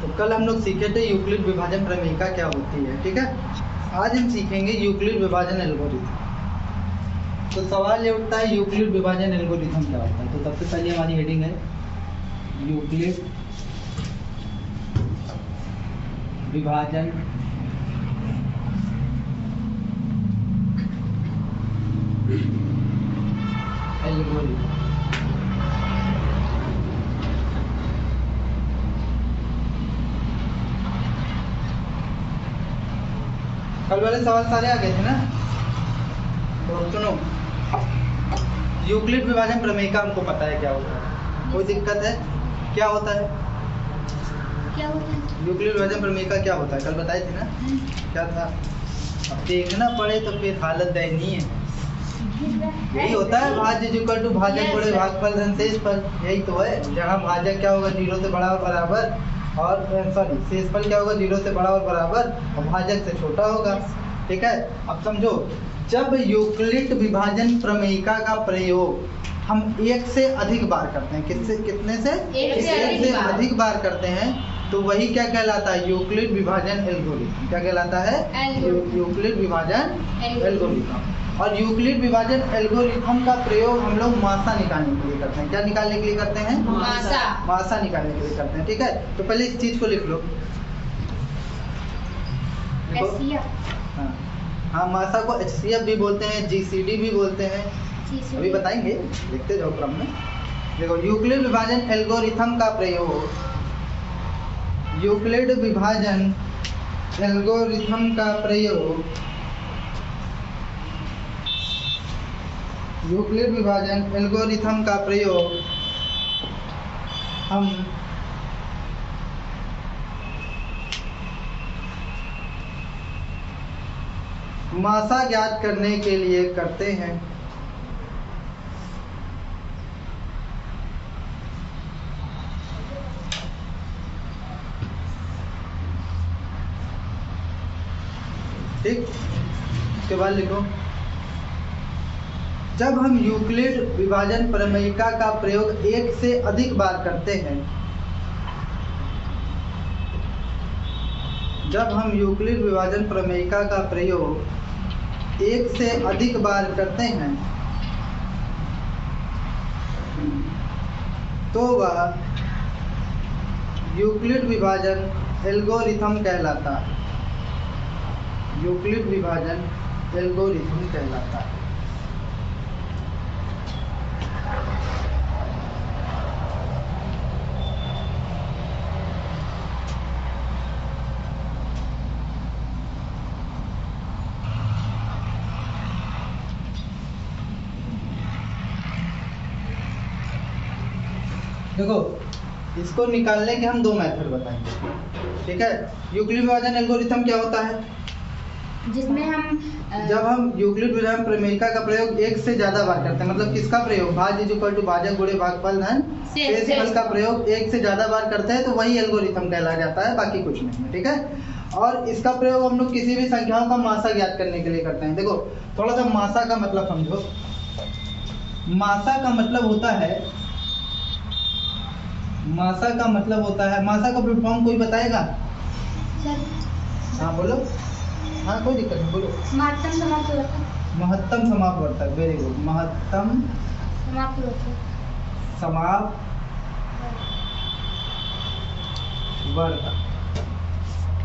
तो कल हम लोग सीखे थे यूक्लिड विभाजन प्रमेयिका क्या होती है, ठीक है। आज हम सीखेंगे यूक्लिड विभाजन एल्गोरिथम। तो सवाल ये उठता है यूक्लिड विभाजन एल्गोरिथम क्या होता है। तो सबसे पहले हमारी हेडिंग है यूक्लिड विभाजन एल्गोरिथम। कल वाले सवाल सारे आ गए थे ना। तो सुनो, यूक्लिड विभाजन प्रमेयिका हमको पता है क्या होता है, कोई दिक्कत है? क्या होता है यूक्लिड विभाजन प्रमेयिका क्या होता है? कल बताए थे ना। क्या था? अब देखना पड़े तो फिर हालत दयनीय है। यही होता है भाज्य इक्वल टू भाजक गुणे भागफल धन शेषफल। यही तो है, जहाँ भाजक क्या होगा 0 से बड़ा और बराबर, और सॉरी शेषफल क्या होगा 0 से बड़ा और बराबर और भाजक से छोटा होगा, ठीक है। अब समझो, जब यूक्लिड विभाजन प्रमेयिका का प्रयोग हम एक से अधिक बार करते हैं, कितने से? एक से अधिक बार करते हैं, तो वही क्या कहलाता है? यूक्लिड विभाजन एल्गोरिथम। क्या कहलाता है? यूक्लिड विभाजन एल्गोरिथम। और यूक्लिड विभाजन एल्गोरिथम का प्रयोग हम लोग मासा निकालने के लिए करते हैं। क्या निकालने के लिए करते हैं? मासा निकालने के लिए करते हैं, ठीक है। तो पहले इस चीज को लिख लो। हाँ, मासा को HCF भी बोलते हैं, GCD भी बोलते हैं, अभी बताएंगे, लिखते जाओ क्रम में। देखो, यूक्लिड विभाजन एल्गोरिथम का प्रयोग, यूक्लिड विभाजन एल्गोरिथम का प्रयोग, यूक्लिड विभाजन एल्गोरिथम का प्रयोग हम मासा ज्ञात करने के लिए करते हैं। ठीक, इसके बाद लिखो, जब हम यूक्लिड विभाजन प्रमेयिका का प्रयोग एक से अधिक बार करते हैं, जब हम यूक्लिड विभाजन प्रमेयिका का प्रयोग एक से अधिक बार करते हैं, तो वह यूक्लिड विभाजन एल्गोरिथम कहलाता है। यूक्लिड विभाजन एल्गोरिथम कहलाता है। देखो, इसको निकालने के हम दो मेथड बताएंगे, ठीक है। यूक्लिड विभाजन एल्गोरिथम क्या होता है? जिसमें हम जब हम यूक्लिड विभाजन प्रमेयिका का प्रयोग एक से ज्यादा बार करते हैं, मतलब किसका प्रयोग? भाज्य इक्वल टू भाजक गुणे भागफल धन शेषफल का प्रयोग एक से ज्यादा बार करते हैं, तो वही एल्गोरिथम कहला जाता है, बाकी कुछ नहीं है, ठीक है। और इसका प्रयोग हम लोग किसी भी संख्याओं का मासा ज्ञात करने के लिए करते हैं। देखो, थोड़ा सा मासा का मतलब समझो। मासा का मतलब होता है, मासा का मतलब होता है, मासा का फुल फॉर्म कोई बताएगा? हाँ बोलो। हाँ, कोई दिक्कत नहीं, बोलो। महत्तम समापवर्तक। महत्तम समापवर्तक, वेरी गुड। महत्तम समापवर्तक,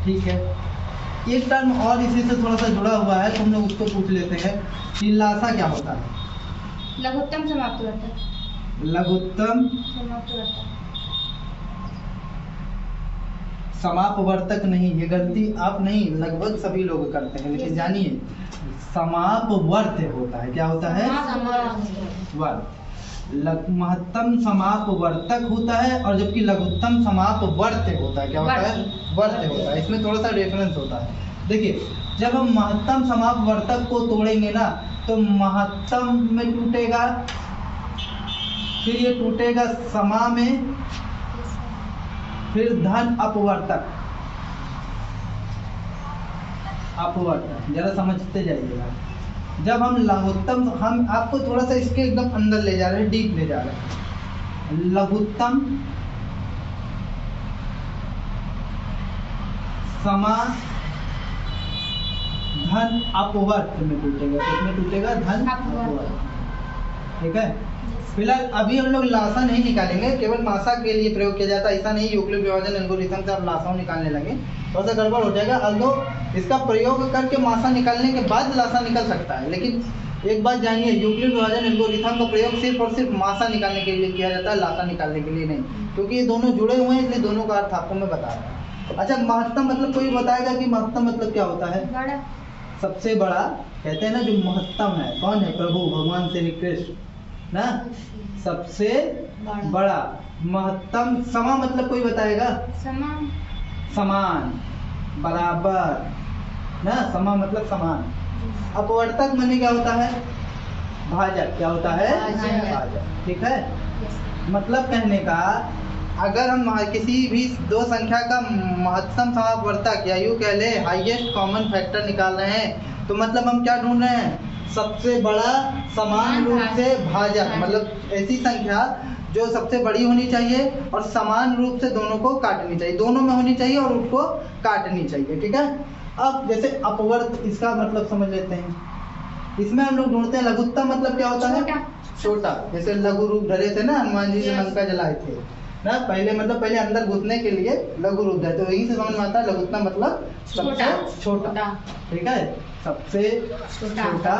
ठीक है। एक टर्म और इसी से थोड़ा सा जुड़ा हुआ है, तो हम लोग उसको पूछ लेते हैं कि लासा क्या होता है? लघुत्तम समापवर्तक। लघुत्तम समापवर्तक नहीं, ये गलती आप नहीं, लगभग सभी लोग करते हैं, लेकिन जानिए समापवर्त होता है। क्या होता है? वर्त। महत्तम समापवर्तक होता है, और जबकि लघुत्तम समापवर्त होता है। क्या होता है? वर्त होता है। इसमें थोड़ा सा डिफरेंस होता है। देखिए, जब हम महत्तम समापवर्तक को तोड़ेंगे ना, तो महत्तम में टूटेगा, फिर ये टूटेगा समा में, फिर धन अपवर्तक। अपवर्तक जरा समझते जाइएगा। जब हम लघुत्तम, हम आपको थोड़ा सा इसके एकदम अंदर ले जा रहे हैं, डीप ले जा रहे हैं। लघुत्तम समा धन अपवर्त में टूटेगा, किसमें टूटेगा? धन अपवर्त। ठीक है, फिलहाल अभी हम लोग लासा नहीं निकालेंगे, केवल मासा के लिए प्रयोग किया जाता है, ऐसा नहीं यूक्लिड विभाजन एल्गोरिथम से आप लासा निकालने लगे थोड़ा सा गड़बड़ हो जाएगा। अल्दो इसका प्रयोग करके मासा निकालने के बाद लासा निकल सकता है, लेकिन एक बात जानिए, यूक्लिड विभाजन एल्गोरिथम का प्रयोग सिर्फ और सिर्फ मासा निकालने के लिए किया जाता है, लासा निकालने के लिए नहीं, क्योंकि ये दोनों जुड़े हुए हैं, इसलिए दोनों का अर्थ आपको मैं बता रहा हूँ। अच्छा, महत्तम मतलब कोई बताएगा कि महत्तम मतलब क्या होता है? बड़ा। सबसे बड़ा कहते हैं ना, जो महत्तम है कौन है? प्रभु भगवान श्री कृष्ण ना, सबसे बड़ा महत्तम। समा मतलब कोई बताएगा? समान। समान, बराबर ना, समा मतलब समान। अपवर्तक माने क्या होता है? भाजक। क्या होता है? भाजक। ठीक है, मतलब कहने का, अगर हम किसी भी दो संख्या का महत्तम समापवर्तक या यूं कह ले हाईएस्ट कॉमन फैक्टर निकाल रहे हैं, तो मतलब हम क्या ढूंढ रहे हैं? सबसे बड़ा समान रूप से भाजक, मतलब ऐसी संख्या जो सबसे बड़ी होनी चाहिए और समान रूप से दोनों को काटनी चाहिए, दोनों में होनी चाहिए और उसको काटनी चाहिए। ठीक है, अब जैसे अपवर्त, इसका मतलब समझ लेते हैं। इसमें हम लोग ढूंढते हैं लघुत्तम, मतलब क्या होता है? छोटा। जैसे लघु रूप धरे थे ना हनुमान जी, से लंका जलाए थे ना, पहले अंदर घुसने के लिए लघु रूप धरे, तो यही से समझ में आता है लघुत्तम मतलब सबसे छोटा। ठीक है, सबसे छोटा।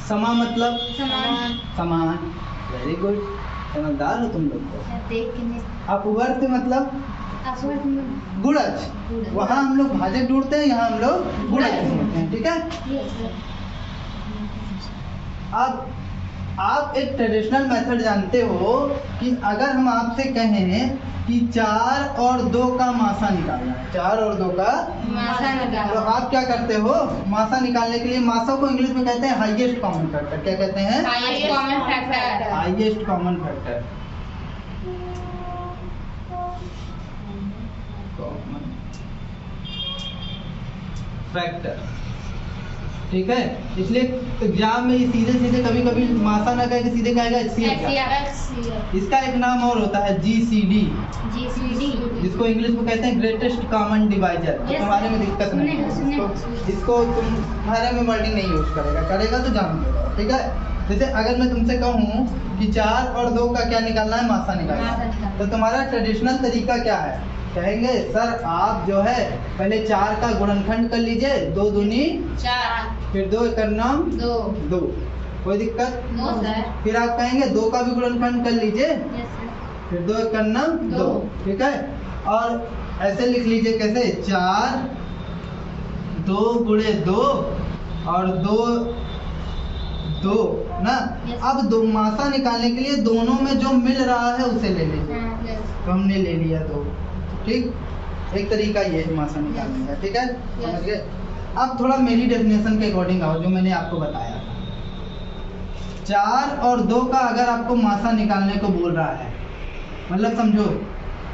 समा मतलब समान। वेरी गुड, समझदार हो तुम लोग। अपवर्त मतलब गुणज, वहाँ हम लोग भाजक ढूंढते हैं, यहाँ हम लोग गुणज ढूंढते हैं। ठीक है, अब आप एक ट्रेडिशनल मेथड जानते हो कि अगर हम आपसे कहें कि 4 और 2 का मासा निकालना है, 4 और 2 का मासा निकालना, तो आप क्या करते हो? मासा निकालने के लिए, मासा को इंग्लिश में कहते हैं हाईएस्ट कॉमन फैक्टर। क्या कहते हैं? Highest common factor. Highest common factor, factor. ठीक है, इसलिए एग्जाम में सीधे सीधे कभी कभी मासा ना कहे, सीधे कहेगा HCF। इसका एक नाम और होता है GCD, जिसको इंग्लिश में कहते हैं ग्रेटेस्ट कॉमन डिवाइजर। तो तुम्हारे में दिक्कत नहीं है, इसको तुम्हारे में वर्डिंग नहीं यूज करेगा तो जान लेगा। ठीक है, जैसे अगर मैं तुमसे कहूँ कि 4 और 2 का क्या निकालना है? मासा निकालना है, तो तुम्हारा ट्रेडिशनल तरीका क्या है? कहेंगे सर आप जो है पहले 4 का गुणनखंड कर लीजिए, 2 दूनी 4, फिर 2 एक नाम 2। कोई दिक्कत? No sir. फिर आप कहेंगे 2 का भी गुणनखंड कर लीजिए, फिर 2 एक नाम 2। ठीक है, और ऐसे लिख लीजिए कैसे? 4 2 गुणे 2 और 2 ना। अब दो मासा निकालने के लिए दोनों में जो मिल रहा है उसे ले लीजिए, तो हमने ले लिया 2। ठीक, एक तरीका ये है मासा निकालने का। ठीक है, समझ गए? अब थोड़ा मेरी डेफिनेशन के अकॉर्डिंग आओ, जो मैंने आपको बताया। 4 और 2 का अगर आपको मासा निकालने को बोल रहा है, मतलब समझो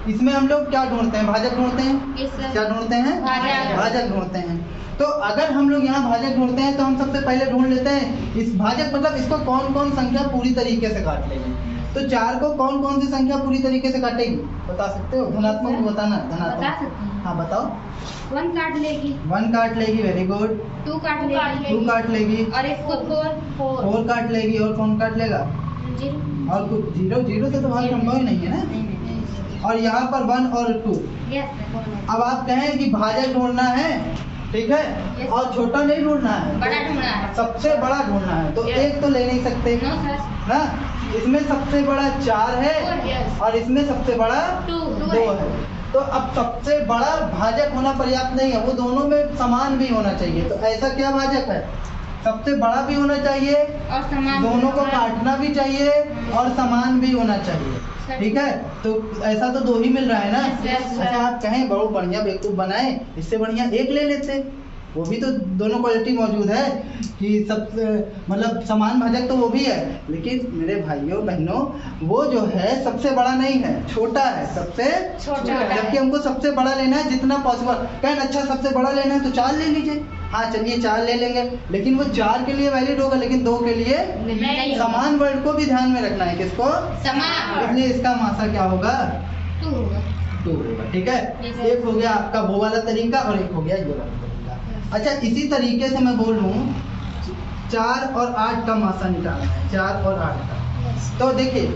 इसमें हम लोग क्या ढूंढते हैं? भाजक ढूंढते हैं। क्या ढूंढते हैं? भाजक ढूंढते हैं। तो अगर हम लोग यहाँ भाजक ढूंढते हैं तो हम सबसे पहले ढूंढ लेते हैं इस भाजक, मतलब इसको कौन कौन संख्या पूरी तरीके से काट लेगी। तो 4 को कौन कौन सी संख्या पूरी तरीके से काटेगी, बता सकते हो? धनात्मक को बताना। धनात्मक, हाँ बताओ। 1 काट लेगी। 1 काट लेगी, वेरी गुड। 2 काट लेगी। 2 काट लेगी। और इसको 4 काट लेगी। और कौन काट लेगा? 0। और कुछ 0 से तो भाग संभव ही नहीं है ना। और यहाँ पर 1 और 2। अब आप कहें कि भाजक ढूंढना है, ठीक है, और छोटा नहीं ढूंढना है, बड़ा ढूंढना है, सबसे बड़ा ढूंढना है, तो एक तो ले नहीं सकते ना। इसमें सबसे बड़ा 4 है और इसमें सबसे बड़ा 2 है। तो अब सबसे बड़ा भाजक होना पर्याप्त नहीं है, वो दोनों में समान भी होना चाहिए। तो ऐसा क्या भाजक है? सबसे बड़ा भी होना चाहिए और समान, दोनों को काटना भी चाहिए और समान भी होना चाहिए। ठीक है, तो ऐसा तो 2 ही मिल रहा है ना। अच्छा, आप कहें बहुत बढ़िया बेवकूफ बनाए, इससे बढ़िया एक ले लेते, वो भी तो दोनों क्वालिटी मौजूद है कि सब मतलब समान भाजक तो वो भी है, लेकिन मेरे भाइयों बहनों वो जो है सबसे बड़ा नहीं है, छोटा है, सबसे छोटा। जबकि हमको सबसे बड़ा लेना है जितना पॉसिबल। कहें अच्छा सबसे बड़ा लेना है तो 4 ले लीजिए, हाँ चलिए 4 ले लेंगे, लेकिन वो 4 के लिए वैलिड होगा, लेकिन 2 के लिए समान वर्ड को भी ध्यान में रखना है। किसको? समान। इसलिए इसका मासा क्या होगा? 2 होगा। 2 होगा, ठीक है। Yes, एक हो गया आपका वो वाला तरीका और एक हो गया ये वाला तरीका। अच्छा, इसी तरीके से मैं बोलूँ 4 और 8 का मासा निकालना है, 4 और 8 का। तो देखिए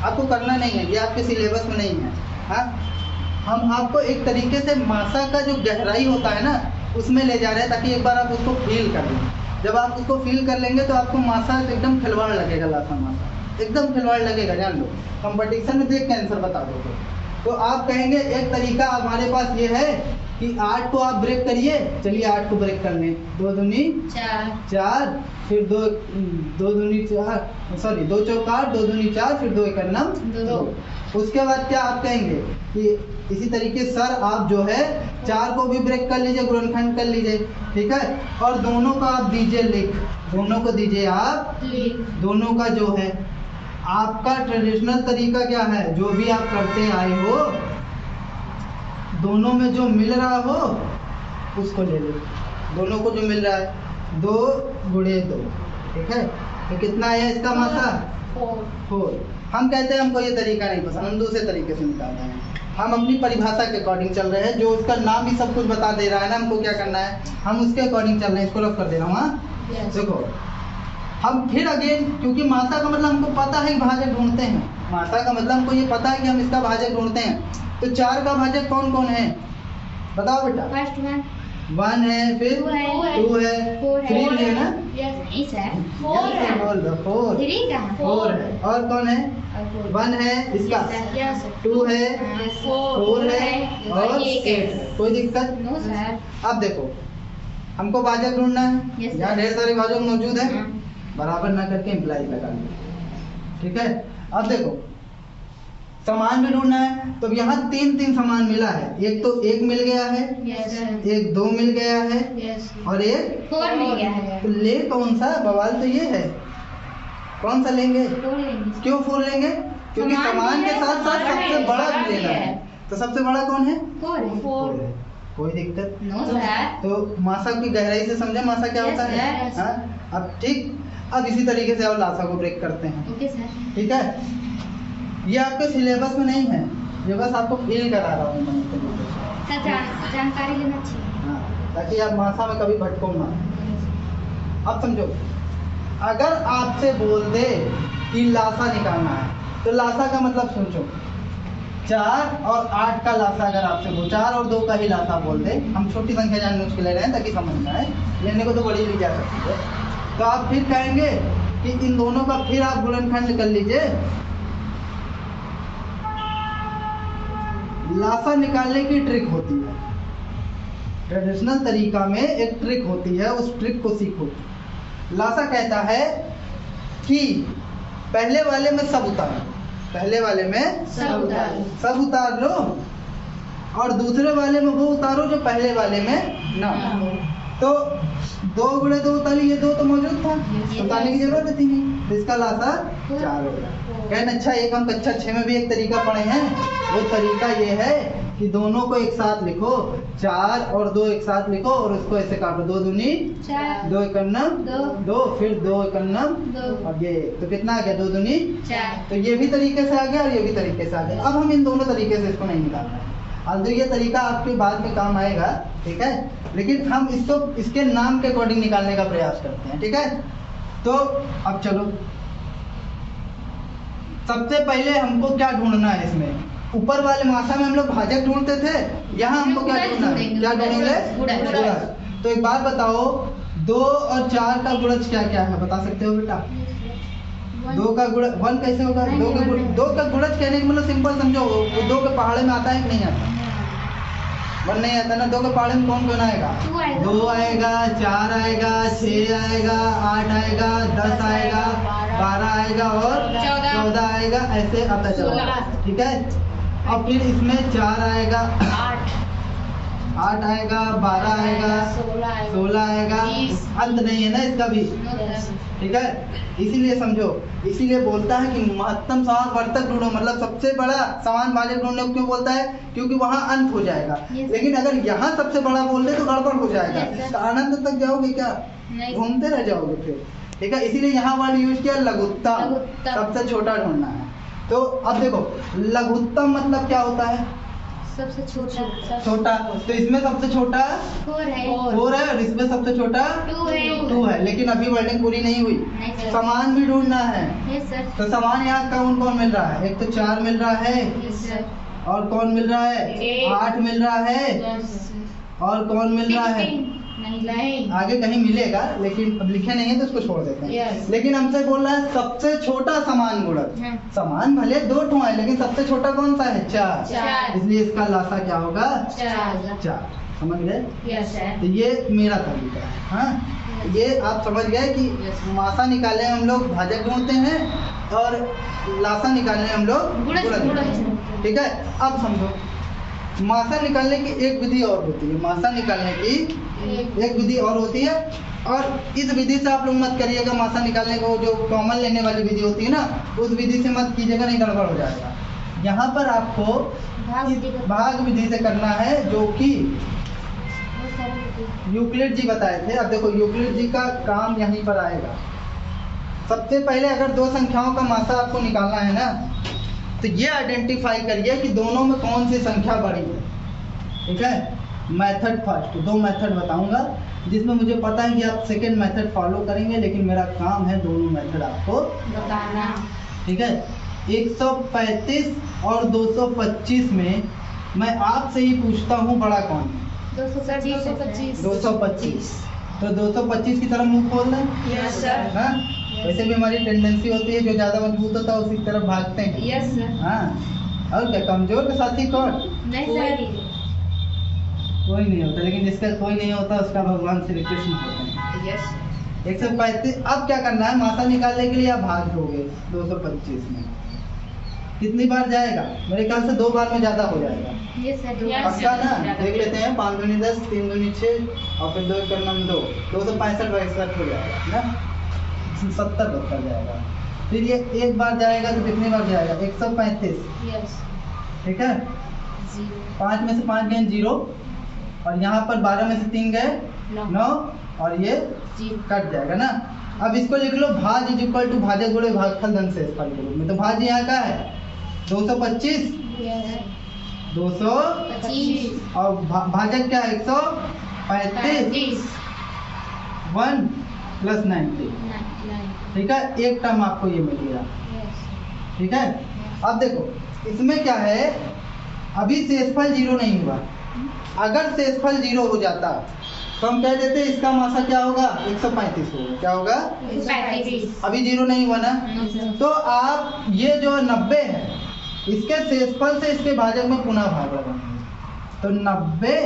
आपको करना नहीं है, ये आपके सिलेबस में नहीं है। हाँ, हम आपको एक तरीके से मासा का जो गहराई होता है ना उसमें ले जा रहे हैं, ताकि एक बार आप उसको फील कर लें। जब आप उसको फील कर लेंगे तो आपको मासा एकदम खिलवाड़ लगेगा, लासा मासा एकदम खिलवाड़ लगेगा, जान लो। कंपटीशन में देख के आंसर बता दोगे तो आप कहेंगे एक तरीका हमारे पास ये है कि 8 को आप ब्रेक करिए। चलिए 8 को ब्रेक कर लें। 2 दूनी 4, फिर 2 दूनी 4, सॉरी 2 चौक 8, 2 दूनी 4, फिर 2 एक नम 2। उसके बाद क्या आप कहेंगे कि इसी तरीके सर आप जो है 4 को भी ब्रेक कर लीजिए, गुणनखंड कर लीजिए, ठीक है। और दोनों का आप दीजिए लिख, दोनों को दीजिए आप लिख। दोनों का जो है आपका ट्रेडिशनल तरीका क्या है, जो भी आप करते आए हो दोनों में जो मिल रहा हो उसको ले लो। दोनों को जो मिल रहा है 2 गुणे 2, ठीक है। तो कितना है इसका मासा 4। हम कहते हैं हमको ये तरीका नहीं पसंद, हम दूसरे तरीके से निकालते हैं। हम अपनी परिभाषा के अकॉर्डिंग चल रहे हैं, जो उसका नाम ही सब कुछ बता दे रहा है ना हमको क्या करना है, हम उसके अकॉर्डिंग चल रहे हैं। इसको रब कर दे रहा हूँ। हाँ देखो, हम फिर अगेन, क्योंकि मासा का मतलब हमको पता है कि भाजक ढूंढते हैं, मासा का मतलब हमको ये पता है कि हम इसका भाजक ढूंढते हैं। तो 4 का भाजक कौन कौन है बताओ बेटा। फर्स्ट 1 है, फिर 2 है, 3 है ना, यस है 4 है, बोल दो 4 4 है। और कौन है 1 है इसका, 2 है, 4 है और 8 है। कोई दिक्कत? No sir. अब देखो हमको भाजक ढूंढना है, Yes, यहाँ sir. ढेर सारे भाजक मौजूद है, हाँ। बराबर ना करके इम्प्लाई लगा लो, ठीक है। अब देखो समान भी ढूंढना है, तो यहाँ 3 समान मिला है। एक तो 1 मिल गया है, एक 2 मिल गया है और एक 4 मिल गया है। तो ले कौन सा, बवाल तो ये है कौन सा लेंगे। 4 लेंगे। क्यों 4 लेंगे? क्योंकि समान के साथ साथ सबसे बड़ा भी लेना है। तो सबसे बड़ा कौन है 4 है। कोई दिक्कत? No sir. तो मासा की गहराई से समझे मासा क्या होता है। Yes, हाँ? अब ठीक, अब इसी तरीके से और लासा को ब्रेक करते हैं, ओके सर। ठीक है। ये आपके सिलेबस में नहीं है, ये बस आपको फील करा रहा हूँ मैं इस तरीके से। सर जानकारी लेना चाहिए। हाँ, ताकि आप मासा में कभी भटको ना। अब समझो, अगर आपसे बोल दे कि लासा निकालना है, तो लासा का मतलब सोचो 4 और 8 का लासा अगर आपसे बोल, 4 और 2 का ही लासा बोल दे, हम छोटी संख्या जानबूझ के ले रहे हैं ताकि समझ में आए, लेने को तो बड़ी ली जा सकती है। तो आप फिर कहेंगे कि इन दोनों का फिर आप गुणनखंड कर लीजिए। लासा निकालने की ट्रिक होती है, ट्रेडिशनल तरीका में एक ट्रिक होती है, उस ट्रिक को सीखो। लासा कहता है कि पहले वाले में सब उतारो, पहले वाले में सब उतार लो और दूसरे वाले में वो उतारो जो पहले वाले में ना हो। तो 2 गुणे 2 उतार लिए, 2 तो मौजूद था, उतारने की जरूरत ही नहीं, तो इसका लासा 4 होगा। कहना अच्छा, एक हम कक्षा 6 में भी एक तरीका पढ़े हैं, वो तरीका ये है कि दोनों को एक साथ लिखो, 4 और 2 एक साथ लिखो और उसको ऐसे काटो, 2 दूनी 4, 2 एकन्नम 2, फिर 2 एकन्नम 2 और ये तो कितना आ गया 2 दूनी 4। तो ये भी तरीके से आ गया और ये भी तरीके से आ गया। अब हम इन दोनों तरीके से इसको नहीं निकाल रहे हैं, अब ये तरीका आपके बाद में काम आएगा, ठीक है, लेकिन हम इसको इसके नाम के अकॉर्डिंग निकालने का प्रयास करते हैं, ठीक है। तो अब चलो, सबसे पहले हमको क्या ढूंढना है इसमें, ऊपर वाले मासा में हम लोग भाजक ढूंढते थे, यहाँ हमको क्या ढूंढना है, क्या ढूंढेंगे गुणज। तो एक बात बताओ, 2 और 4 का गुणज क्या क्या है बता सकते हो बेटा। 2 का गुणज 1 कैसे होगा, 2 का गुणज कहने का मतलब सिंपल समझो, 2 के पहाड़े में आता है कि नहीं आता, 1 नहीं आता ना। 2 के पहाड़े में कौन कौन आएगा, 2 आएगा, 4 आएगा, 6 आएगा, 8 आएगा, 10 आएगा, 12 आएगा और 14 आएगा, ऐसे आता चला, ठीक है। अब फिर इसमें 4 आएगा, 8 आएगा, 12 आएगा, 16 आएगा, अंत नहीं है ना इसका भी, ठीक है। इसीलिए समझो, इसीलिए बोलता है कि महत्तम समान वर्तक ढूंढो, मतलब सबसे बड़ा समान भाजक ढूंढने को क्यों बोलता है, क्योंकि वहाँ अंत हो जाएगा। लेकिन अगर यहाँ सबसे बड़ा बोल दे तो गड़बड़ हो जाएगा, तो अनंत तक जाओगे क्या, घूमते रह जाओगे फिर, ठीक है। इसीलिए यहाँ वर्ड यूज किया लघुत्तम, सबसे छोटा ढूंढना है, तो अब देखो लघुत्तम मतलब क्या होता है? सबसे छोटा छोटा। तो इसमें सबसे छोटा 4 है। 4 है और इसमें सबसे छोटा 2 है। 2 है। लेकिन अभी वर्डिंग पूरी नहीं हुई, नहीं सर। समान भी ढूंढना है। Yes sir. तो समान यहाँ कौन कौन मिल रहा है? एक तो 4 मिल रहा है, यस सर। और कौन मिल रहा है? 8 मिल रहा है, और कौन मिल रहा है? नहीं। आगे कहीं मिलेगा लेकिन अब लिखे नहीं है तो उसको छोड़ देते हैं। Yes. लेकिन हमसे बोल रहा है सबसे छोटा समान गुणक। हाँ। समान भले 2 ठो है लेकिन सबसे छोटा कौन सा है? 4। 4। इसलिए इसका लासा क्या होगा? 4। 4। समझ गए? Yes sir. तो ये मेरा तरीका है। हाँ, ये आप समझ गए कि मासा निकालने में हम लोग भाजक ढूंढते हैं और लासा निकालने में हम लोग गुणक ढूंढते हैं। ठीक है, अब समझो मासा निकालने की एक विधि और होती है। मासा निकालने की एक विधि और होती है, और इस विधि से आप लोग मत करिएगा। मासा निकालने को जो कॉमन लेने वाली विधि होती है ना, उस विधि से मत कीजिएगा, नहीं गड़बड़ हो जाएगा। यहाँ पर आपको भाग विधि से करना है, जो कि यूक्लिड जी बताए थे। अब देखो यूक्लिड जी का काम यहीं पर आएगा। सबसे पहले अगर 2 संख्याओं का मासा आपको निकालना है ना, तो ये आइडेंटिफाई करिए कि दोनों में कौन सी संख्या बड़ी है। ठीक है, मेथड फर्स्ट 2 मेथड बताऊंगा, जिसमें मुझे पता है कि आप सेकंड मेथड फॉलो करेंगे, लेकिन मेरा काम है दोनों मेथड आपको बताना। ठीक है, 135 और 225 में मैं आपसे ही पूछता हूँ बड़ा कौन है? 225। 225। तो 225 की तरफ मुंह खोल दें। Yes sir. हाँ, वैसे भी हमारी टेंडेंसी होती है जो ज्यादा मजबूत होता है उसी की तरफ भागते हैं। Yes sir. हाँ, और क्या कमजोर के साथी कौन? नहीं सर। कोई नहीं होता, लेकिन जिसका कोई नहीं होता उसका भगवान श्री कृष्ण होते हैं। यस। 135। अब क्या करना है? मासा निकालने के लिए आप भाग दोगे 225 में। कितनी बार जाएगा? मेरे ख्याल से 2 बार में ज्यादा हो जाएगा। Yes sir. पक्का ना? देख लेते हैं। 5 दूनी 10, 3 दूनी 6 और फिर 2 एक करना 2, 265 62 हो जाएगा ना, 70 बचता जाएगा। फिर ये एक बार जाएगा तो कितनी बार जाएगा? 135। यस। ठीक है, 5 में से 5 गए 0, और यहाँ पर 12 में से 3 गए 9, और ये कट जाएगा ना। अब इसको लिख लो भाज इज इक्वल टू भाजक गुणे भागफल धन शेषफल के रूप में। तो भाज यहाँ का है 225, 225 और भाजक क्या है? 135, 1 प्लस 90। ठीक है, एक टर्म आपको ये मिल गया। ठीक है, अब देखो इसमें क्या है, अभी शेषफल 0 नहीं हुआ। अगर शेषफल 0 हो जाता तो हम कह देते इसका मासा क्या होगा? 135 होगा। क्या होगा? 135। अभी 0 नहीं हुआ ना, तो आप ये जो 90 है इसके शेषफल से इसके भाजक में पुनः भाग लगाएंगे। तो 90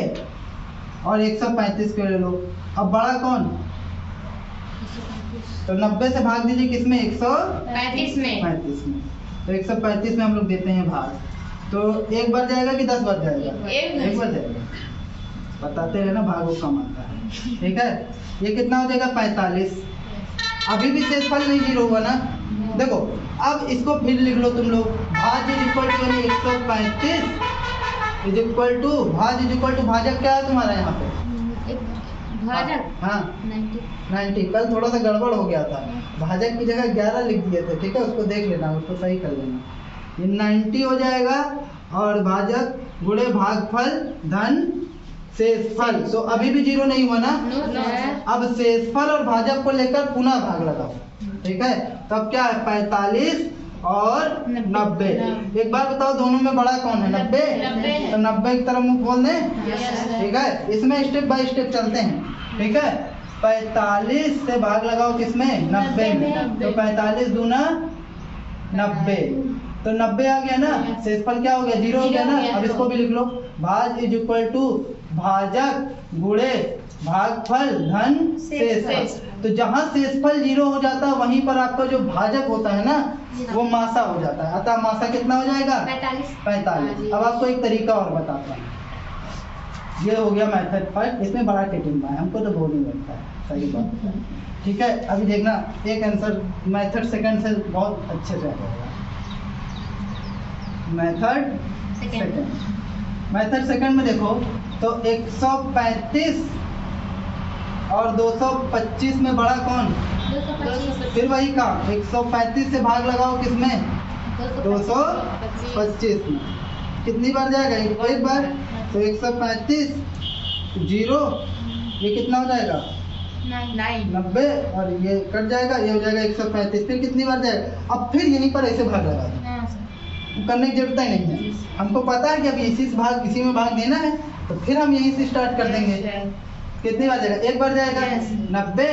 और 135 के ले लो। अब बड़ा कौन? तो 90 से भाग दीजिए किसमें? 135 में। 35 में। तो 135 में हम लोग देते हैं भाग। तो एक बार जाएगा कि 10 बार जाएगा? एक बार जाएगा। बताते हैं ना, भागों का आता है। ठीक है, ये कितना हो जाएगा? 45। अभी भी शेषफल नहीं 0 हुआ ना। देखो अब इसको फिर लिख लो तुम लोग। भाज is equal to 135 is equal to भाज इज इक्वल टू भाजक क्या है तुम्हारा यहाँ पे? भाजक। हाँ 90। कल थोड़ा सा गड़बड़ हो गया था, भाजक की जगह 11 लिख दिए थे। ठीक है, उसको देख लेना, उसको सही कर लेना। ये 90 हो जाएगा, और भाजक गुणे भागफल धन शेषफल। तो अभी भी 0 नहीं हुआ ना। अब शेषफल और भाजक को लेकर पुनः भाग लगाओ। ठीक है, तब क्या है? 45 और 90। एक बार बताओ दोनों में बड़ा कौन है? 90। तो 90 की तरफ मुंह खोल दें। ठीक है, इसमें स्टेप बाय स्टेप चलते हैं। ठीक है, 45 से भाग लगाओ किसमें? 90 में। तो 45 दूना 90, तो 90 आ गया ना। शेषफल क्या हो गया? 0 हो गया ना। अब इसको भी लिख लो। भाज इज इक्वल टू भाजक गुणे भागफल धन शेषफल। तो जहाँ शेषफल 0 हो जाता है वहीं पर आपका जो भाजक होता है ना वो मासा हो जाता है। अतः मासा कितना हो जाएगा? 45। अब आपको एक तरीका और बताता हूँ। ये हो गया मेथड फर्स्ट। इसमें बड़ा टिपिंग है, हमको तो बोल नहीं लगता है। सही बात है। ठीक है, अभी देखना एक आंसर मेथड सेकंड से बहुत अच्छे से आएगा। मेथड सेकंड में देखो तो 135 और 225 में बड़ा कौन? 225। फिर वही काम, 135 से भाग लगाओ किसमें? 225 में कितनी बार जाएगा? एक बार। तो 135 जीरो, ये कितना हो जाएगा? 90, और ये कट जाएगा, ये हो जाएगा 135। फिर कितनी बार जाएगा? अब फिर यहीं पर ऐसे भाग लगा दो, करने की जरूरत ही नहीं है। हमको पता है कि अभी इसी में भाग देना है, तो फिर हम यहीं से स्टार्ट कर देंगे। कितनी बार जाएगा? एक बार जाएगा। 90,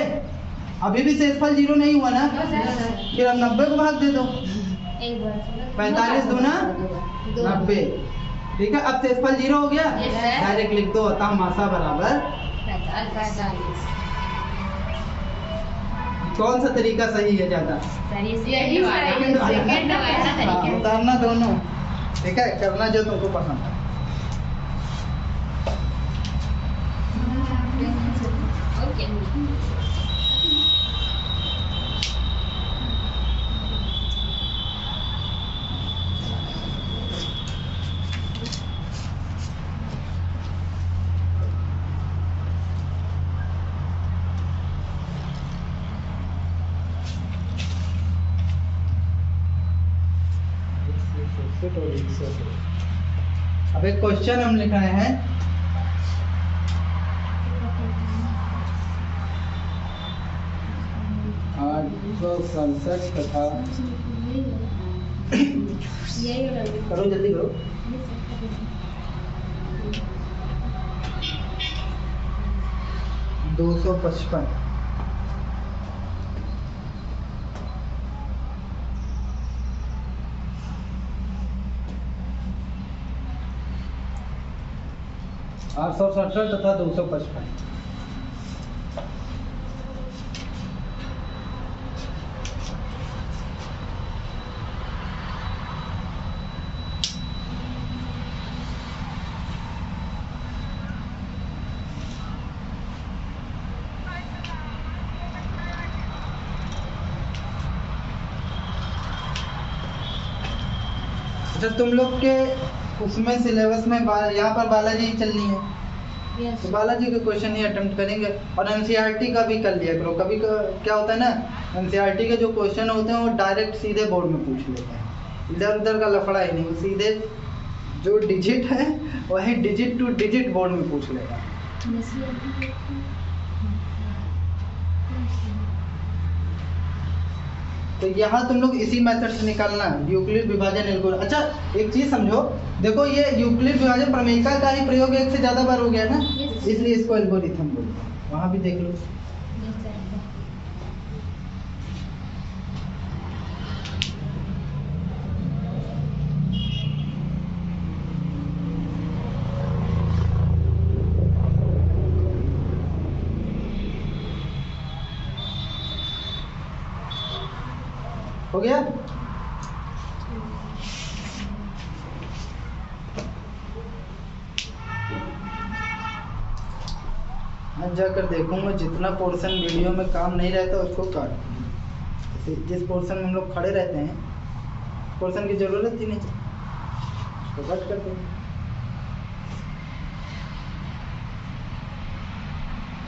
अभी भी शेषफल जीरो नहीं हुआ ना, फिर हम 90 को भाग दे दो। 45 दूना 90, ठीक है। अब शेषफल जीरो हो गया, डायरेक्ट लिख दो तमाशा बराबर। कौन सा तरीका सही है ज्यादा? उतारना दोनों, ठीक है, करना जो तुमको पसंद है। अब एक क्वेश्चन हम लिख रहे हैं, तथा करो जल्दी करो। 255 867 तथा 255। अच्छा, तुम लोग के उसमें सिलेबस में यहाँ पर बालाजी चलनी है, तो बालाजी के क्वेश्चन ही अटेम्प्ट करेंगे। और एनसीईआरटी का भी कर लिया करो। कभी क्या होता है ना, एनसीईआरटी के जो क्वेश्चन होते हैं वो डायरेक्ट सीधे बोर्ड में पूछ लेते हैं, इधर उधर का लफड़ा ही नहीं, वो सीधे जो डिजिट है वही डिजिट टू डिजिट बोर्ड में पूछ लेगा। तो यहाँ तुम लोग इसी मेथड से निकालना है, यूक्लिड विभाजन एल्गोरिथम। अच्छा, एक चीज समझो, देखो ये यूक्लिड विभाजन प्रमेयिका का ही प्रयोग एक से ज्यादा बार हो गया ना, इसलिए इसको एल्गोरिथम बोलते हैं। वहां भी देख लो। हो गया? मैं जाकर देखूंगा जितना पोर्शन वीडियो में काम नहीं रहता उसको काट दूंगा। जिस पोर्शन में हम लोग खड़े रहते हैं, पोर्शन की जरूरत ही नहीं, तो कट कर दूंगा।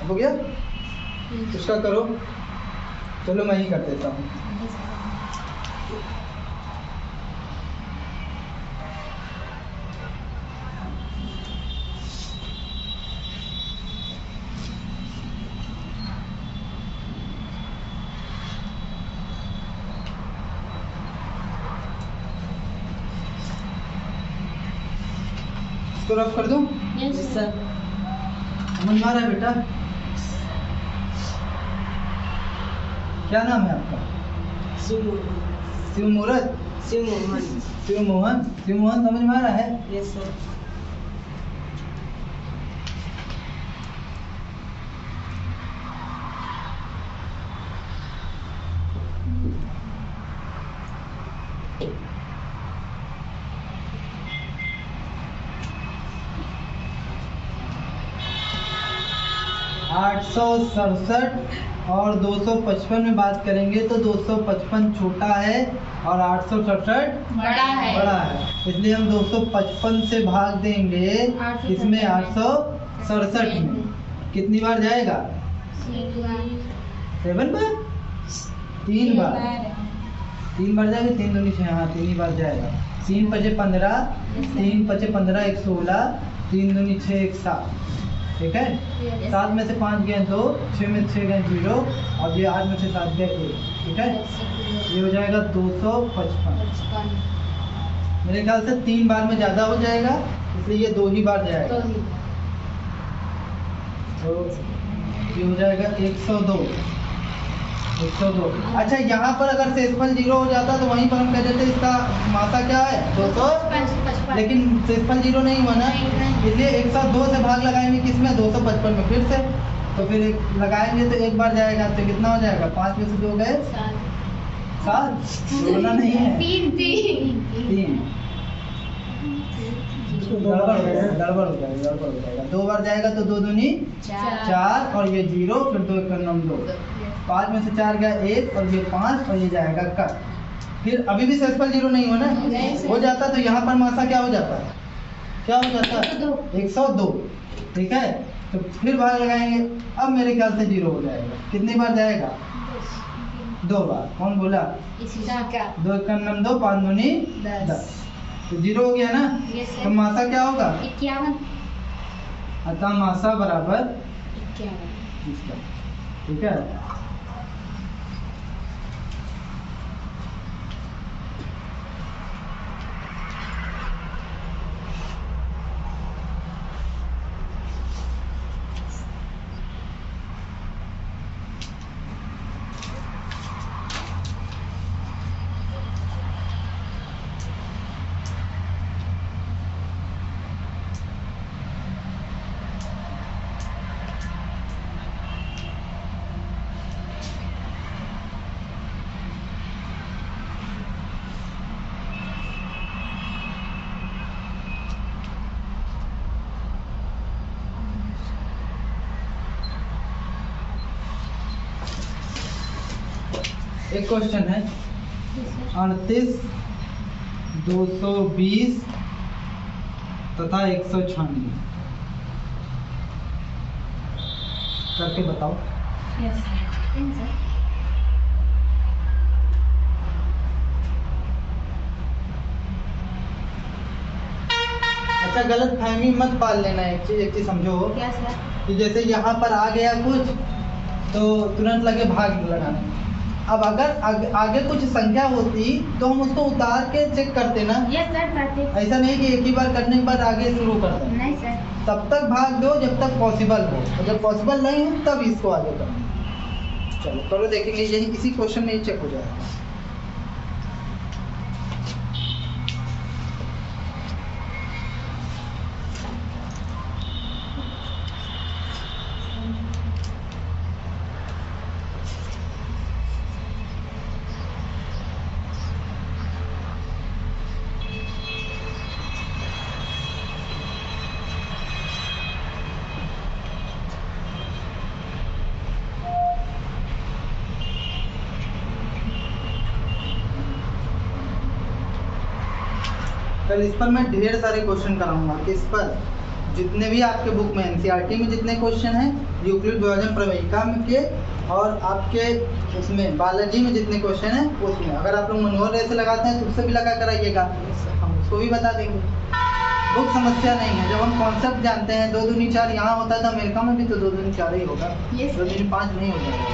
हो गया? इसका करो। चलो मैं ही कर देता हूँ। इसको रफ कर दूं? Yes sir. समझ में आ रहा है बेटा? क्या नाम है आपका? शिव मूरत? शिव मोहन समझ में आ रहा है? Yes sir. और 255 में बात करेंगे तो 255 छोटा है और 867 बड़ा है, इसलिए हम 255 से भाग देंगे इसमें 867 में। कितनी बार जाएगा? 7 बार, 3 बार। 3 बार जाएगा, 3 दूनी 6, हाँ 3 ही बार जाएगा। 3 पचे 15, 3 पचे 15 1 16, 3 दूनी 6 1 7, ठीक है। 7 में से 5 गए 2, 6 में 6 गए 0, और ये 8 में से 7 गए 1, ठीक है। ये हो जाएगा 255। मेरे ख्याल से 3 बार में ज़्यादा हो जाएगा, इसलिए ये 2 ही बार जाएगा। तो ये हो जाएगा 102। अच्छा, यहाँ पर अगर शेषफल 0 हो जाता तो वहीं पर हम कह देते इसका मासा क्या है 200, लेकिन शेषफल 0 नहीं हुआ ना, इसलिए 102 से भाग लगाएंगे किसमें 255 में फिर से, तो फिर एक लगाएंगे तो एक बार जाएगा, तो कितना हो जाएगा 5 में से 2 गए 7, बोलना नहीं है 3, गड़बड़ हो जाएगा। 2 बार जाएगा तो 2 दूनी 4, और ये 0, फिर 2 1 9 2, 5 में से 4 गया 1, और ये 5, और ये जाएगा कट। फिर अभी भी शेषफल 0 नहीं हुआ ना, हो जाता तो यहाँ पर मासा क्या हो जाता, क्या हो जाता 102, ठीक है। तो फिर भाग लगाएंगे, अब मेरे ख्याल से 0 हो जाएगा। कितनी बार जाएगा 2 बार। कौन बोला 2 1 9 2, 5 दूनी 10, तो 0 हो गया ना। तो मासा क्या होगा 51, अतः मासा बराबर 51, ठीक है। एक क्वेश्चन है 38, 220 तथा 196, करके बताओ। अच्छा, गलत फहमी मत पाल लेना। एक चीज समझो कि जैसे यहाँ पर आ गया कुछ तो तुरंत लगे भाग लगाने। अब अगर आगे कुछ संख्या होती तो हम उसको उतार के चेक करते ना। यस सर, करते। ऐसा नहीं कि एक ही बार करने के बाद आगे शुरू करते। नहीं सर, तब तक भाग दो जब तक पॉसिबल हो, और जब पॉसिबल नहीं हो तब इसको आगे करो। चलो करो, देखेंगे यही इसी क्वेश्चन में ही चेक हो जाएगा। कल इस पर मैं ढेर सारे क्वेश्चन कराऊंगा। किस पर? जितने भी आपके बुक में एनसीईआरटी में जितने क्वेश्चन हैं, यूक्लिड विभाजन प्रमेयिका में के, और आपके उसमें बायोलॉजी में जितने क्वेश्चन हैं उसमें, अगर आप लोग मनोहर रेसे लगाते हैं तो उससे भी लगा कर आइएगा, हम उसको भी बता देंगे। बुक समस्या नहीं है, जब हम कॉन्सेप्ट जानते हैं। 2 दूनी 4 यहाँ होता है तो अमेरिका में भी तो 2 दूनी 4 ही होगा, 2 दूनी 5 नहीं हो जाएगा।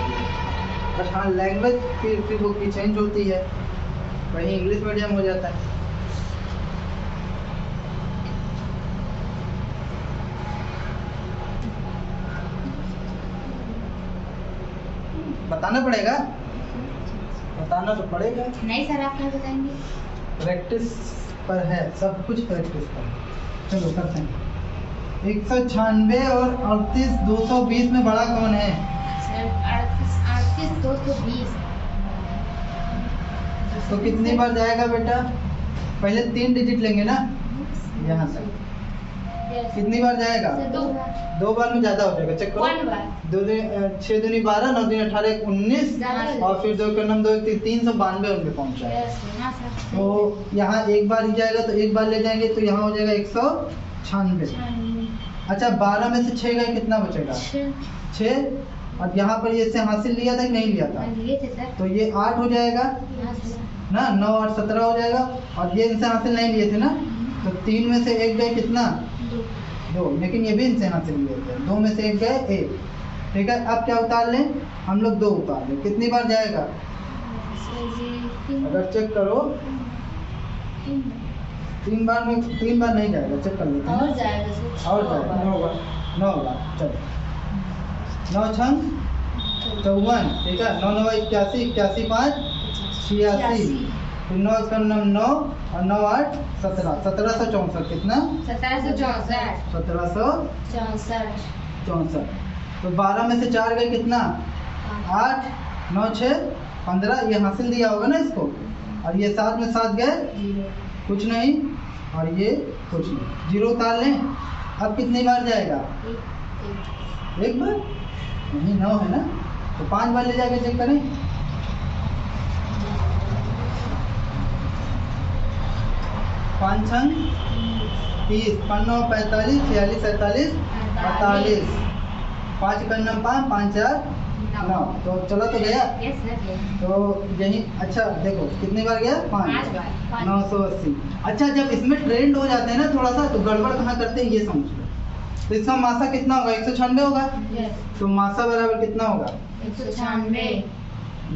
बस हाँ, लैंग्वेज फिर बुक की चेंज होती है, वहीं इंग्लिश मीडियम हो जाता है। बताना पड़ेगा, बताना तो पड़ेगा। नहीं सर, आप क्या बताएंगे? प्रैक्टिस पर है, सब कुछ प्रैक्टिस पर। चलो करते हैं। 196 और 38 220 में बड़ा कौन है? सर 38 220। तो कितनी बार जाएगा बेटा? पहले 3 डिजिट लेंगे ना, यहाँ तक कितनी बार जाएगा? 2 बार में ज्यादा हो जाएगा। चेक करो, 1 बार। 6 दूनी 12, 9 दूनी 18, 19, और फिर 2 का 2 392 उनके पहुँच जाएगा। तो यहाँ एक बार ही जाएगा, तो एक बार ले जाएंगे तो यहाँ हो जाएगा 196। अच्छा, 12 में से 6 गए, कितना बचेगा? 6। और यहाँ पर ये से हासिल लिया था कि नहीं लिया था? लिए थे सर। तो ये 8 हो जाएगा। हाँ सर। ना, 9 8 17 हो जाएगा। और ये इनसे हासिल नहीं लिए थे ना, तो 3 में से 1 गए कितना, 2, लेकिन ये भी इनसे हासिल लिए थे, 2 में से 1 गए 1। ठीक है, अब क्या उतार लें हम लोग, 2 उतार लें। कितनी बार जाएगा, अगर चेक करो 3 बार में, 3 बार नहीं जाएगा, चेक कर लेते हैं। और जाएगा और जाएगा 9 बार। चलो 9 छंग 54, ठीक है, 9 9 81, 81 5 86, फिर 9 इसका 9 और 9 8 17, 1764। कितना, 1764। 1764। तो 12 में से 4 गए कितना, 8 9 6 15, ये हासिल दिया होगा ना इसको। और ये 7 में 7 गए कुछ नहीं, और ये कुछ नहीं, 0 उतार लें। अब कितनी बार जाएगा, 1 बार नहीं, 9 है ना, तो 5 बार ले जाके चेक करें। 5 छंग 30, 5 9 45, 46 47 48, 5 कन्नम 5 5 4 9। तो चलो तो गया, यस सर। तो यही। अच्छा देखो कितनी बार गया, 5 बार। 980। अच्छा जब इसमें ट्रेंड हो जाते हैं ना थोड़ा सा, तो गड़बड़ कहाँ करते हैं ये समझ लो। तो इसका मासा कितना होगा, 196 होगा। तो मासा बराबर कितना होगा, 196।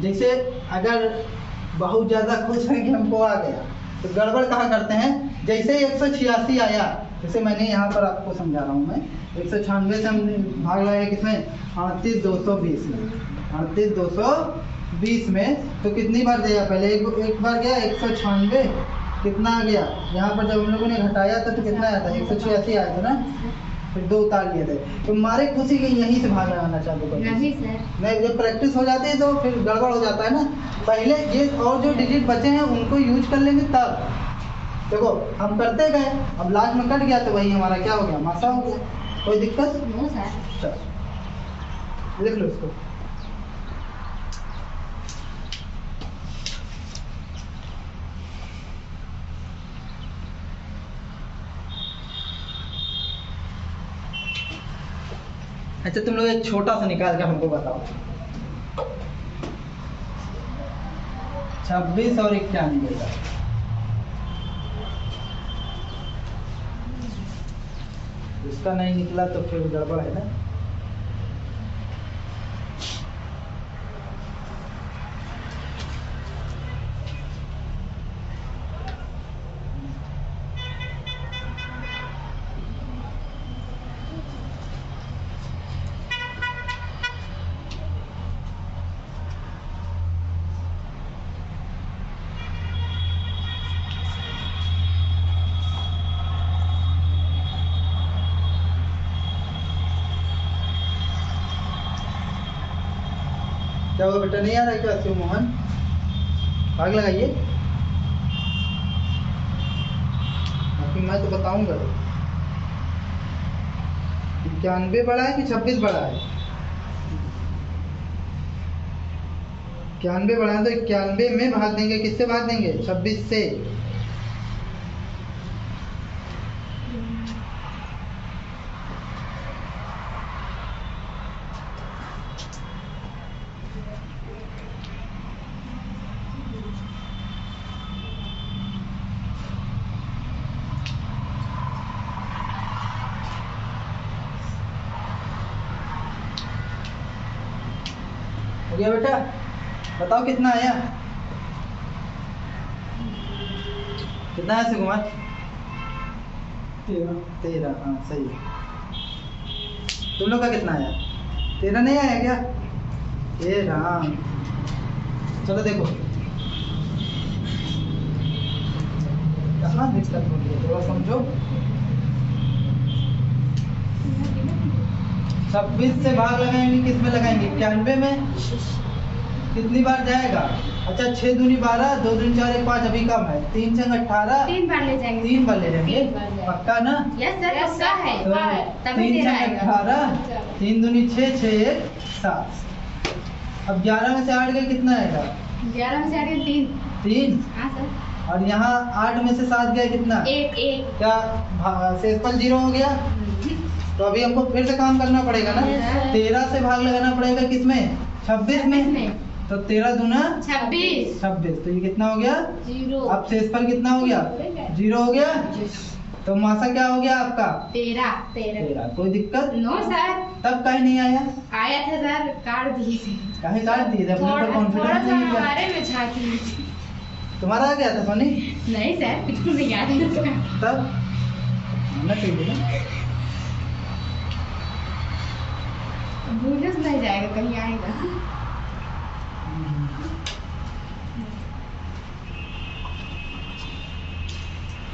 जैसे अगर बहुत ज़्यादा खुश हैं कि हमको आ गया, तो गड़बड़ कहाँ करते हैं, जैसे 186 आया, जैसे मैंने यहाँ पर आपको समझा रहा हूँ मैं, 196 से हमने भाग लगाया किसमें, 38 220 में, 38 220 में। तो कितनी बार गया, पहले एक बार गया 196, कितना आ गया, यहाँ पर जब हम लोगों ने घटाया था तो कितना आया था, 186 आया था ना, फिर 2 उतार लिए थे। तो हमारे खुशी के यहीं से भाग लगाना चालू कर नहीं सर, नहीं, जब प्रैक्टिस हो जाती है तो फिर गड़बड़ हो जाता है ना। पहले ये और जो डिजिट बचे हैं उनको यूज कर लेंगे तब। देखो हम करते गए, अब लास्ट में कट गया तो वही हमारा क्या हो गया, मासा हो गया। कोई दिक्कत, नो सर। चलो लिख लो इसको। अच्छा तुम लोग एक छोटा सा निकाल के हमको बताओ, 26 और 91 का। इसका नहीं निकला तो फिर गड़बड़ है ना। क्या हुआ बेटा, नहीं आ रहा है क्या शिव मोहन, भाग लगाइए, बाकी मैं तो बताऊंगा। 91 बड़ा है कि 26 बड़ा है, 91 बड़ा है, तो 91 में भाग देंगे, किससे भाग देंगे, 26 से। हो गया बेटा, बताओ कितना आया, कितना है शिवकुमार, 13। हाँ सही है। तुम लोग का कितना आया, 13 नहीं आया क्या, ये राम। चलो देखो कहाँ दिक्कत हो रही है, थोड़ा समझो। 26 से भाग लगाएंगे, किस में लगाएंगे, 91 में। कितनी बार जाएगा, अच्छा 6 दूनी 12, 2 दूनी 4 1 5, अभी कम है, 3 से 18, 3 बार ले जाएंगे, 3 बार ले जाएंगे, 3 बार जाएंगे। पक्का ना। यस सर, पक्का है, तो तभी 3 दे से 18, 3 दूनी 6 6 1 7। अब 11 में से 8 गए, कितना आएगा, 11 में से 8 3। हाँ सर, और यहाँ 8 में से 7 गए, कितना, 1 क्या शेषफल 0 हो गया। तो अभी हमको फिर से काम करना पड़ेगा ना, Yes, sir. 13 से भाग लगाना पड़ेगा किसमें, 26 में। तो 13 दूना 26 26, तो ये कितना हो गया? 0 अब शेषफल कितना हो गया? 0 हो गया। तो मासा क्या हो गया आपका? 13 कोई दिक्कत? नो सर, तब काहे नहीं आया? आया था सर, काट दिए थे। काहे काट दिए थे? अपने पर थोड़ा कॉन्फिडेंस सा नहीं है क्या? हमारे में झांकी हुई थी। तुम्हारा आ गया था सोनी? नहीं सर, बिल्कुल नहीं याद है उसका। तब आना चाहिए ना। बोनस नहीं जाएगा, कहीं आएगा।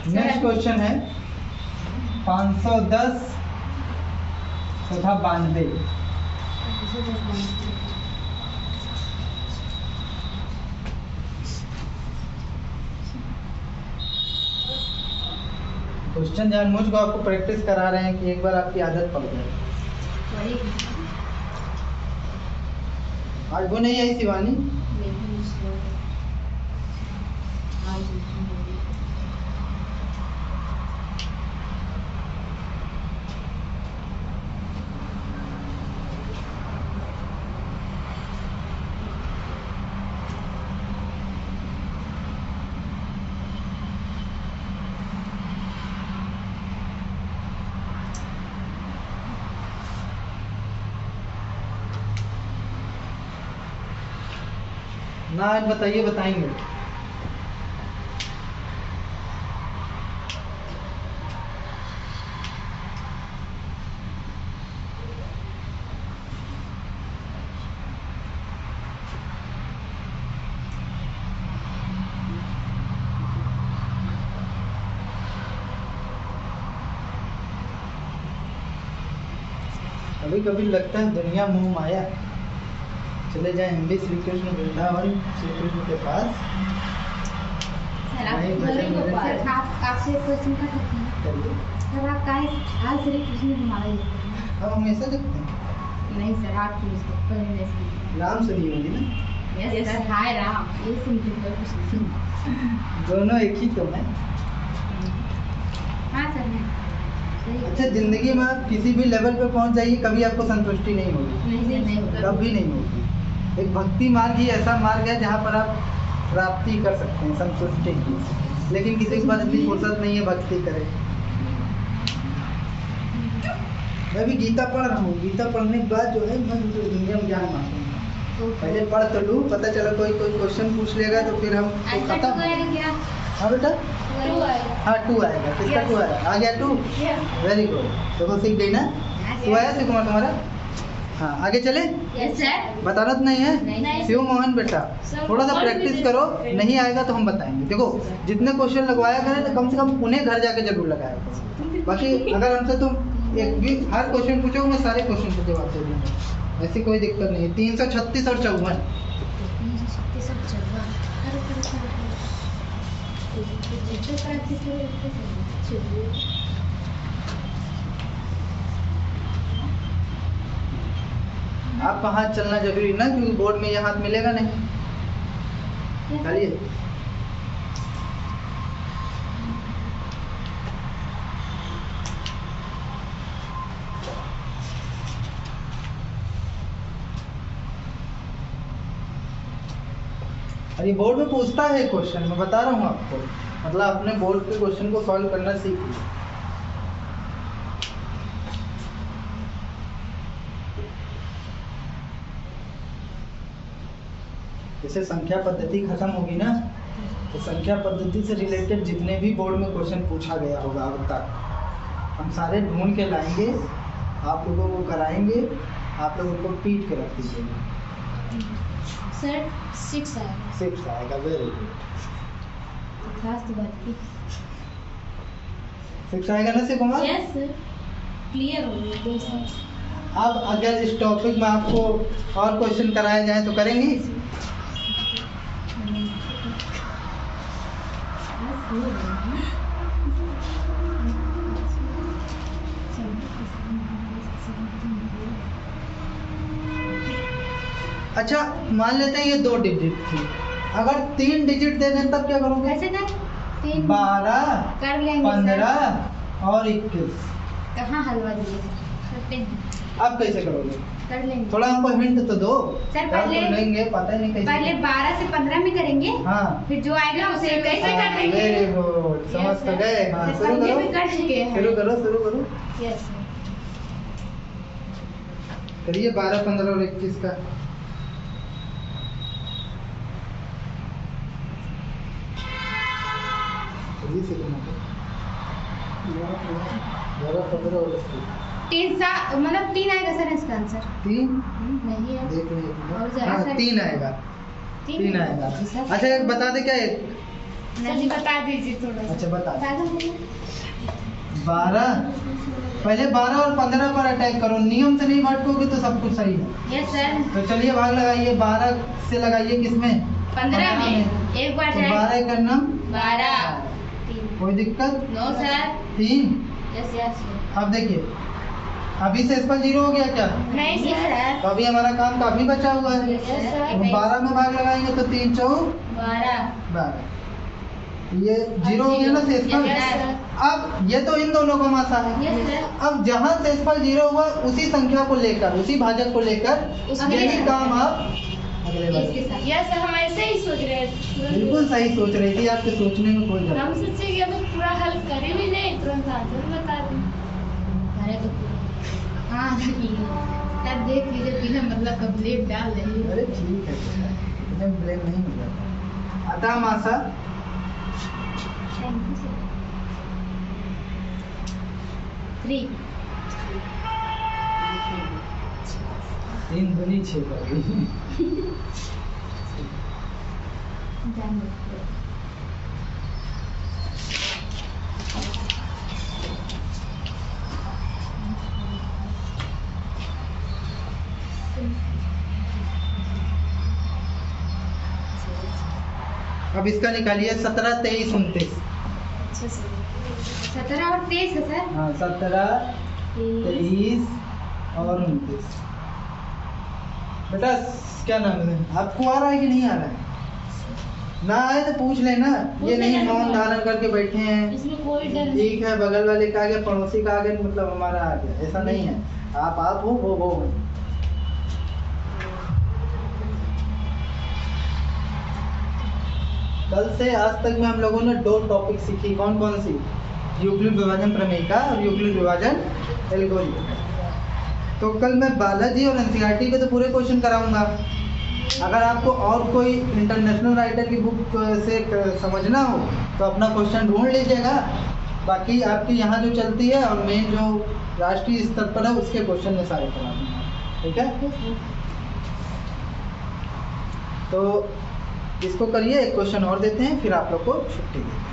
नेक्स्ट क्वेश्चन है 510 तथा 92। क्वेश्चन जानबूझ को आपको प्रैक्टिस करा रहे हैं कि एक बार आपकी आदत पड़ जाए। आज वो नहीं आई शिवानी? ना आज बताइए, बताएंगे। कभी कभी लगता है दुनिया मोह माया। चले जाए हम भी श्री कृष्ण वृंदावन, श्री कृष्ण के पास। सर, आपसे एक क्वेश्चन कर सकते हैं? चलिए। सर, आप काहे आज श्री कृष्ण को माला देते हैं? अब हम ऐसा देखते हैं। नहीं सर, आप प्लीज पहले ऐसे। राम सुनी होगी ना? यस सर, हाय राम, ये सुनते हो कुछ नहीं। दोनों एक ही तो है। हाँ सर, है। सही। अच्छा, जिंदगी में आप किसी भी लेवल पे पहुंच जाइए, कभी आपको संतुष्टि नहीं होगी। नहीं होगा। कभी नहीं होगी। एक भक्ति मार्ग ही ऐसा मार्ग है जहाँ पर आप प्राप्ति कर सकते हैं संतुष्टि की, लेकिन किसी के पास इतनी फुर्सत नहीं है भक्ति करे। मैं भी गीता पढ़ रहा हूँ। गीता पढ़ने के बाद जो है मैं दूसरी दुनिया में ज्ञान मांगूंगा। पहले पढ़ तो लूँ, पता चला कोई क्वेश्चन पूछ लेगा तो फिर हम खत्म। हाँ बेटा, हाँ 2 आएगा। किसका 2 आया? आ गया 2? Very good. देखो सीख गई ना? 2 आया शिव कुमार तुम्हारा? हाँ, आगे चले। Yes sir. बताना तो नहीं है? नहीं। शिव मोहन बेटा, थोड़ा सा प्रैक्टिस करो, नहीं आएगा तो हम बताएंगे। देखो, जितने क्वेश्चन लगवाया करें तो कम से कम उन्हें घर जाके जरूर लगाया करो। बाकी अगर हमसे तुम एक भी हर क्वेश्चन पूछोगे, मैं सारे क्वेश्चन के जवाब दे दूंगा, ऐसी कोई दिक्कत नहीं है। 336 और 54। आपका हाथ चलना जरूरी ना, क्योंकि बोर्ड में ये हाथ मिलेगा नहीं। चलिए, अरे बोर्ड में पूछता है क्वेश्चन, मैं बता रहा हूँ आपको, मतलब अपने बोर्ड के क्वेश्चन को सॉल्व करना सीखिए। जैसे संख्या पद्धति खत्म होगी ना, तो संख्या पद्धति से रिलेटेड जितने भी बोर्ड में क्वेश्चन पूछा गया होगा अब तक, हम सारे ढूंढ के लाएंगे, आप लोगों को कराएंगे, आप लोग उनको पीट के रख दीजिएगा। सर 6 आएगा। 6 आएगा, वेरी गुड। खास तो बात की 6 आएगा ना Shiv Kumar? Yes sir, clear हो गया क्वेश्चन। अब अगर इस टॉपिक में आपको और क्वेश्चन कराए जाए तो करेंगी? अच्छा, मान लेते हैं ये 2 डिजिट थी, अगर 3 डिजिट दे दें तब क्या करोगे? कैसे सर? 12, कर लेंगे 15 सर। और 21। कहाँ हलवा दिए? करते हैं। अब कैसे करोगे? कर लेंगे। थोड़ा हमको हिंट तो दो। सर, याद पहले- तो लेंगे, पता ही नहीं कैसे। पहले 12 से 15 में करेंगे। हाँ फिर जो आएगा उसे कैसे कर देंगे। वेरी गुड, समझ तो गए। हाँ सर, शुरू पहले करो भी कर चुके हैं। शुरू करो शुरू करो यस करिए। 12, 15 और 21 का चलिए से करना है। 12, 15 और 21 मतलब 3 आएगा सर इसका आंसर। 3 नहीं है। देख लीजिए। और जरा हाँ सर। 3 आएगा। 3 आएगा। जी सर। अच्छा एक बता दे क्या एक। नहीं बता दीजिए थोड़ा सा। अच्छा बता दे। बता दो। 12 पहले 12 और 15 पर अटैक करो। नियम से नहीं बांटोगे तो सब कुछ सही है। Yes sir. तो चलिए भाग लगाइए। 12 से लगाइए किसमें? 15 में एक बार तो जाए। 12 करना 12 कोई दिक्कत? 9 सर। 3। यस यस अब देखिए अभी से इस पर 0 हो गया क्या? नहीं सर। तो अभी हमारा काम काफी बचा हुआ है। Yes sir. तो 12 में भाग लगाएंगे तो 3 4 12 12 ये 0 हो गया ना शेषफल। Yes sir. अब ये तो इन दोनों का मासा है। Yes sir. अब जहाँ शेषफल 0 हुआ उसी संख्या को लेकर उसी भाजक को लेकर उसके यही साथ। काम आप अगले बार। इसके साथ। यस सर, हम ऐसे ही सोच रहे हैं। बिल्कुल सही सोच रही थी। आपके सोचने में कोई गलत हम नहीं। सोचे कि अभी पूरा हल करे भी नहीं, तुरंत आंसर बता दें। अरे तो हाँ तब देख लीजिए बिना मतलब का ब्लेम डाल रही है। अरे ठीक है इतने ब्लेम नहीं मिला। अतः मासा 3 3 दूनी 6 कर गई। अब इसका निकालिए 17, 23, 29। 17 और 23 है सर। हाँ 17, 23 और 29। बेटा क्या नाम है आपको? आ रहा है कि नहीं आ रहा है? ना आए तो पूछ लेना। ये नहीं मौन धारण करके बैठे हैं। इसमें कोई डर नहीं। ठीक है बगल वाले का आ गया, पड़ोसी का आ गया, मतलब हमारा आ गया, ऐसा नहीं है। आप हो वो हो। कल से आज तक में हम लोगों ने 2 टॉपिक सीखी। कौन कौन सी? यूक्लिड विभाजन प्रमेयिका और यूक्लिड विभाजन एल्गोरिथम। तो कल मैं बालाजी और एनसीईआरटी के तो पूरे क्वेश्चन कराऊंगा। अगर आपको और कोई इंटरनेशनल राइटर की बुक से समझना हो तो अपना क्वेश्चन ढूंढ लीजिएगा। बाकी आपकी यहाँ जो चलती है और मेन जो राष्ट्रीय स्तर पर है उसके क्वेश्चन में सारे करा दूंगा। ठीक है तो इसको करिए। एक क्वेश्चन और देते हैं फिर आप लोग को छुट्टी देते हैं।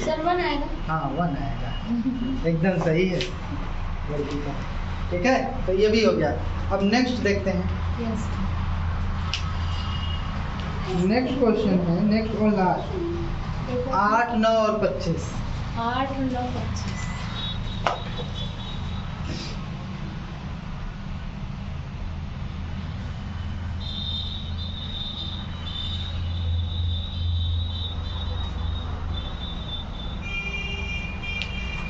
सर 1 आएगा। हाँ 1 आएगा। एकदम सही है लड़की का। ठीक है तो ये भी हो गया। अब नेक्स्ट देखते हैं। यस नेक्स्ट क्वेश्चन है नेक्स्ट और लास्ट 8, 9 और 25। 8 9 25।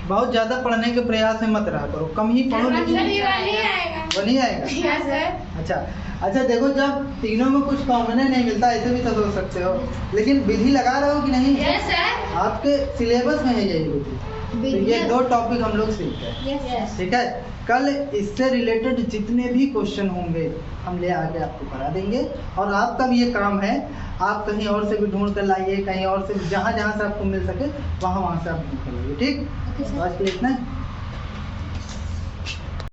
बहुत ज्यादा पढ़ने के प्रयास में मत रहा करो, कम ही पढ़ो। लेकिन आएगा। वो नहीं आएगा। Yes sir. अच्छा अच्छा देखो जब तीनों में कुछ कॉमन नहीं मिलता ऐसे भी तो सोच सकते हो, लेकिन विधि लगा रहे हो कि नहीं? Yes sir. आपके सिलेबस में है यही विधि। तो ये 2 टॉपिक हम लोग सीख गए। Yes yes. ठीक है कल इससे रिलेटेड जितने भी क्वेश्चन होंगे हम ले आके आपको करा देंगे। और आपका भी ये काम है, आप कहीं और से भी ढूंढ कर लाइए, कहीं और से जहाँ जहाँ से आपको मिल सके वहाँ वहाँ से आप ढूंढ कर लाइए। ठीक, ओके सर। आज के लिए इतना है।